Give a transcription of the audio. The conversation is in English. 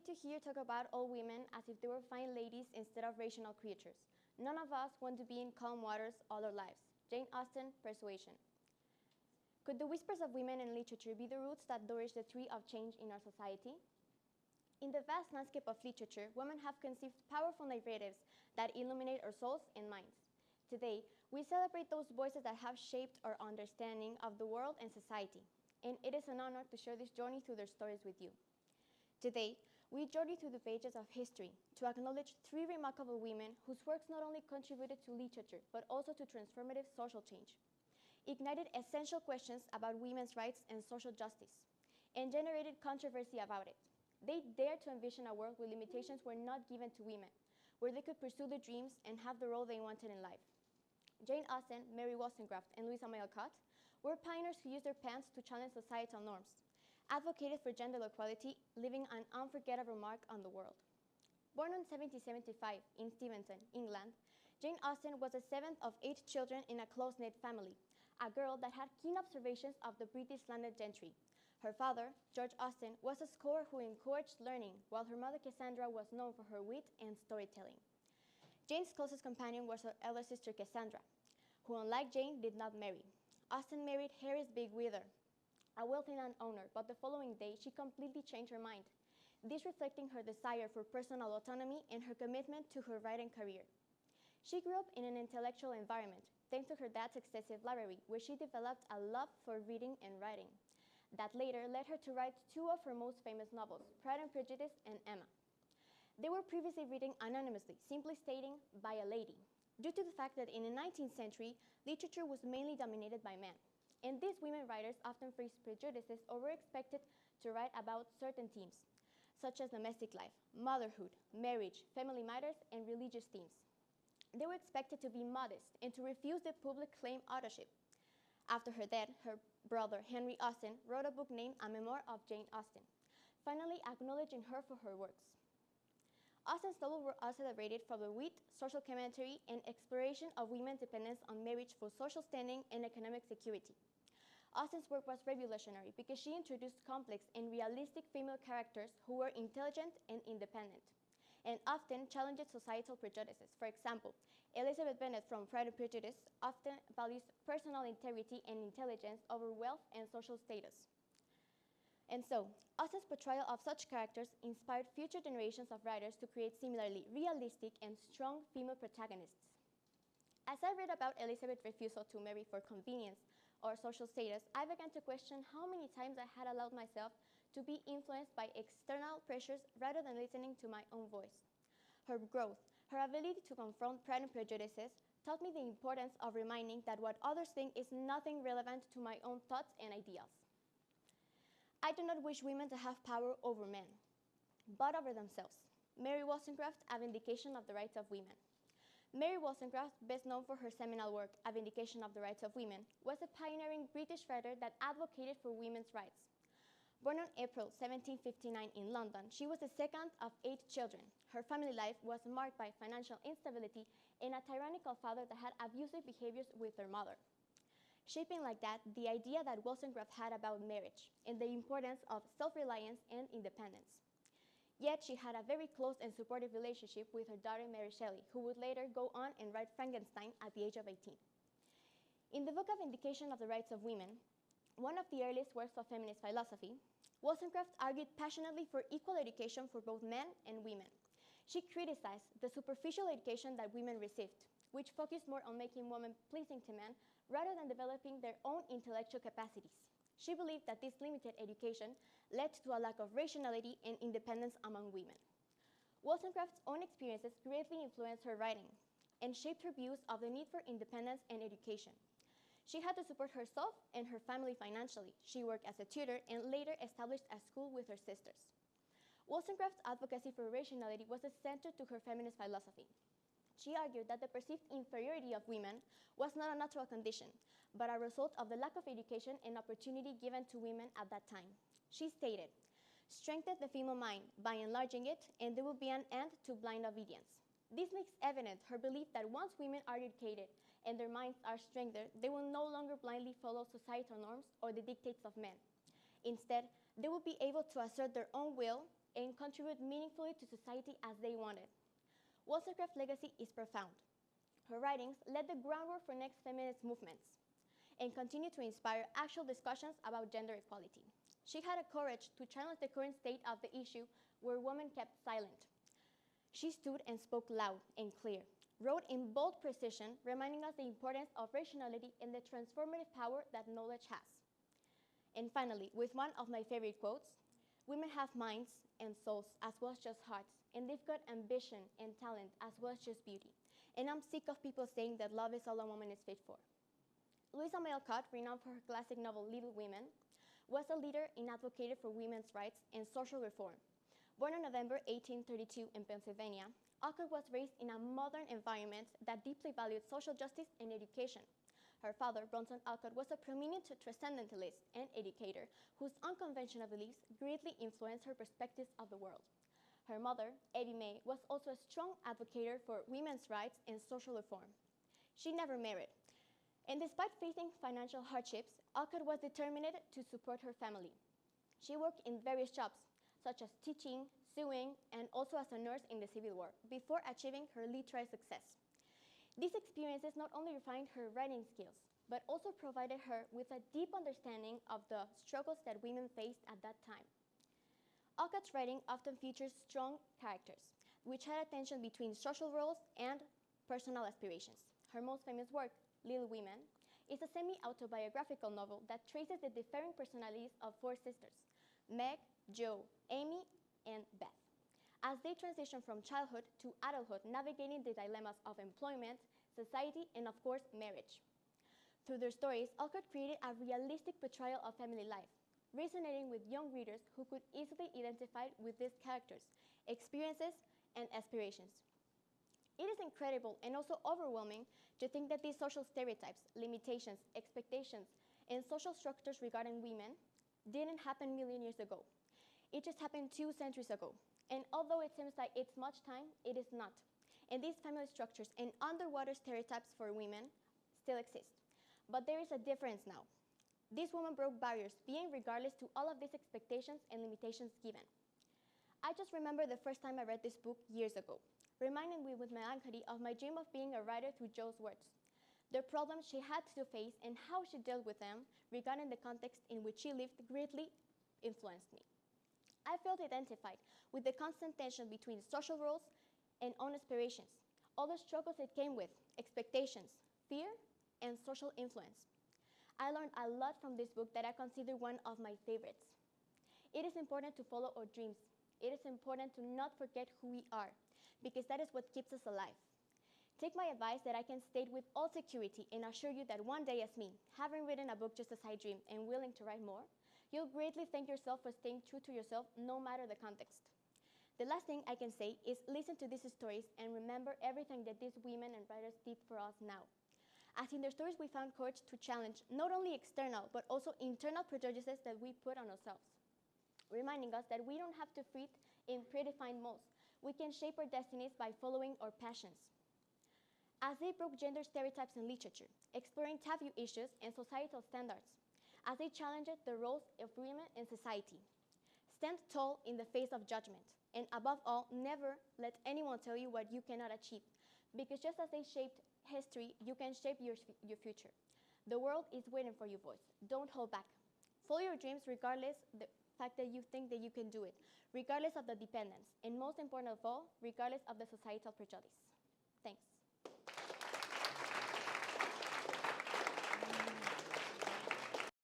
to hear talk about all women as if they were fine ladies instead of rational creatures. None of us want to be in calm waters all our lives. Jane Austen, Persuasion. Could the whispers of women in literature be the roots that nourish the tree of change in our society? In the vast landscape of literature, women have conceived powerful narratives that illuminate our souls and minds. Today, we celebrate those voices that have shaped our understanding of the world and society, and it is an honor to share this journey through their stories with you. Today, we journey through the pages of history to acknowledge three remarkable women whose works not only contributed to literature, but also to transformative social change, ignited essential questions about women's rights and social justice, and generated controversy about it. They dared to envision a world where limitations were not given to women, where they could pursue their dreams and have the role they wanted in life. Jane Austen, Mary Wollstonecraft, and Louisa May Alcott were pioneers who used their pens to challenge societal norms, advocated for gender equality, leaving an unforgettable mark on the world. Born in 1775 in Steventon, England, Jane Austen was the seventh of 8 children in a close-knit family, a girl that had keen observations of the British landed gentry. Her father, George Austen, was a scholar who encouraged learning, while her mother Cassandra was known for her wit and storytelling. Jane's closest companion was her elder sister Cassandra, who, unlike Jane, did not marry. Austen married Harris Big Wither, a wealthy landowner, but the following day she completely changed her mind, this reflecting her desire for personal autonomy and her commitment to her writing career. She grew up in an intellectual environment, thanks to her dad's extensive library, where she developed a love for reading and writing. That later led her to write 2 of her most famous novels, Pride and Prejudice and Emma. They were previously written anonymously, simply stating, by a lady, due to the fact that in the 19th century, literature was mainly dominated by men. And these women writers often faced prejudices or were expected to write about certain themes, such as domestic life, motherhood, marriage, family matters, and religious themes. They were expected to be modest and to refuse the public claim authorship. After her death, her brother, Henry Austen, wrote a book named A Memoir of Jane Austen, finally acknowledging her for her works. Austen's novels were also celebrated for the wit, social commentary, and exploration of women's dependence on marriage for social standing and economic security. Austen's work was revolutionary because she introduced complex and realistic female characters who were intelligent and independent, and often challenged societal prejudices. For example, Elizabeth Bennet from Pride and Prejudice often values personal integrity and intelligence over wealth and social status. And so, Austen's portrayal of such characters inspired future generations of writers to create similarly realistic and strong female protagonists. As I read about Elizabeth's refusal to marry for convenience or social status, I began to question how many times I had allowed myself to be influenced by external pressures rather than listening to my own voice. Her growth, her ability to confront pride and prejudices, taught me the importance of reminding that what others think is nothing relevant to my own thoughts and ideals. I do not wish women to have power over men, but over themselves. Mary Wollstonecraft, A Vindication of the Rights of Women. Mary Wollstonecraft, best known for her seminal work, A Vindication of the Rights of Women, was a pioneering British writer that advocated for women's rights. Born on April 1759 in London, she was the second of 8 children. Her family life was marked by financial instability and a tyrannical father that had abusive behaviors with her mother, shaping like that the idea that Wollstonecraft had about marriage and the importance of self-reliance and independence. Yet she had a very close and supportive relationship with her daughter Mary Shelley, who would later go on and write Frankenstein at the age of 18. In the book of Vindication of the Rights of Women, one of the earliest works of feminist philosophy, Wollstonecraft argued passionately for equal education for both men and women. She criticized the superficial education that women received, which focused more on making women pleasing to men rather than developing their own intellectual capacities. She believed that this limited education led to a lack of rationality and independence among women. Wollstonecraft's own experiences greatly influenced her writing and shaped her views of the need for independence and education. She had to support herself and her family financially. She worked as a tutor and later established a school with her sisters. Wollstonecraft's advocacy for rationality was the center to her feminist philosophy. She argued that the perceived inferiority of women was not a natural condition, but a result of the lack of education and opportunity given to women at that time. She stated, "Strengthen the female mind by enlarging it, and there will be an end to blind obedience." This makes evident her belief that once women are educated and their minds are strengthened, they will no longer blindly follow societal norms or the dictates of men. Instead, they will be able to assert their own will and contribute meaningfully to society as they wanted. Wollstonecraft's legacy is profound. Her writings laid the groundwork for next feminist movements and continue to inspire actual discussions about gender equality. She had a courage to challenge the current state of the issue where women kept silent. She stood and spoke loud and clear, wrote in bold precision, reminding us the importance of rationality and the transformative power that knowledge has. And finally, with one of my favorite quotes, women have minds and souls as well as just hearts, and they've got ambition and talent as well as just beauty. And I'm sick of people saying that love is all a woman is fit for. Louisa May Alcott, renowned for her classic novel Little Women, was a leader and advocated for women's rights and social reform. Born in November 1832 in Pennsylvania, Alcott was raised in a modern environment that deeply valued social justice and education. Her father, Bronson Alcott, was a prominent transcendentalist and educator whose unconventional beliefs greatly influenced her perspectives of the world. Her mother, Abbie May, was also a strong advocate for women's rights and social reform. She never married, and despite facing financial hardships, Alcott was determined to support her family. She worked in various jobs, such as teaching, sewing, and also as a nurse in the Civil War, before achieving her literary success. These experiences not only refined her writing skills, but also provided her with a deep understanding of the struggles that women faced at that time. Alcott's writing often features strong characters, which had a tension between social roles and personal aspirations. Her most famous work, Little Women, is a semi-autobiographical novel that traces the differing personalities of four sisters, Meg, Jo, Amy, and Beth, as they transition from childhood to adulthood, navigating the dilemmas of employment, society, and of course, marriage. Through their stories, Alcott created a realistic portrayal of family life, resonating with young readers who could easily identify with these characters, experiences, and aspirations. It is incredible and also overwhelming to think that these social stereotypes, limitations, expectations, and social structures regarding women didn't happen a million years ago. It just happened 2 centuries ago. And although it seems like it's much time, it is not. And these family structures and underwater stereotypes for women still exist. But there is a difference now. These women broke barriers, being regardless to all of these expectations and limitations given. I just remember the first time I read this book years ago, reminding me with melancholy of my dream of being a writer through Jo's words, the problems she had to face and how she dealt with them regarding the context in which she lived greatly influenced me. I felt identified with the constant tension between social roles and own aspirations, all the struggles it came with, expectations, fear, and social influence. I learned a lot from this book that I consider one of my favorites. It is important to follow our dreams. It is important to not forget who we are, because that is what keeps us alive. Take my advice that I can state with all security and assure you that one day as me, having written a book just as I dreamed and willing to write more, you'll greatly thank yourself for staying true to yourself no matter the context. The last thing I can say is listen to these stories and remember everything that these women and writers did for us now. As in their stories, we found courage to challenge not only external but also internal prejudices that we put on ourselves, reminding us that we don't have to fit in predefined molds. We can shape our destinies by following our passions. As they broke gender stereotypes in literature, exploring taboo issues and societal standards, as they challenged the roles of women in society, stand tall in the face of judgment, and above all, never let anyone tell you what you cannot achieve, because just as they shaped history, you can shape your future. The world is waiting for your voice. Don't hold back. Follow your dreams regardless the fact that you think that you can do it, regardless of the dependence, and most important of all, regardless of the societal prejudice.